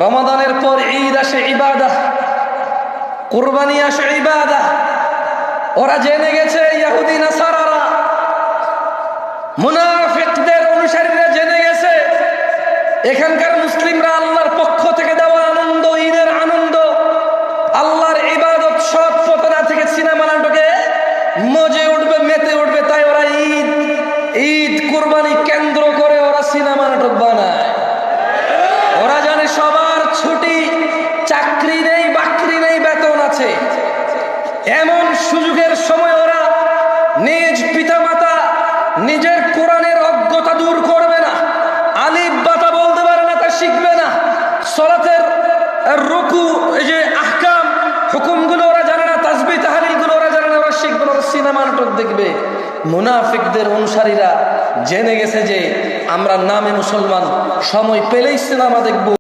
রমাদানের পর ঈদ আসে, ইবাদত, কুরবানি আসে, ইবাদত। ওরা জেনে গেছে, ইহুদি নাসারারা, মুনাফিকদের অনুসারীরা জেনে গেছে এখানকার মুসলিমরা আল্লাহর পক্ষ থেকে দেওয়া আনন্দ, ঈদের আনন্দ, আল্লাহর ইবাদত সব ফতনা থেকে সিনেমা নাটকে মজে উঠবে, মেতে উঠবে। তাই ওরা ঈদ কুরবানি কেন্দ্র করে ওরা সিনেমা নাটক বানায়। ওরা জানে সবার ছুটি, চাকরি নেই, বাকরি নেই, বেতন আছে। এমন সুযোগের সময় ওরা নিজ পিতামাতা, নিজের কোরআনের অজ্ঞতা দূর করবে না, আলিফ বাতা বলতে পারে না, তা শিখবে না, সালাতের রুকু, এই যে আহকাম, হুকুমগুলো ওরা জানে না, তাসবিহ তাহলিলগুলো ওরা জানে না, ওরা শিখবে না, ওরা সিনেমা নাটক দেখবে। মুনাফিকদের অনুসারীরা জেনে গেছে যে আমরা নামে মুসলমান, সময় পেলেই সিনেমা দেখবো।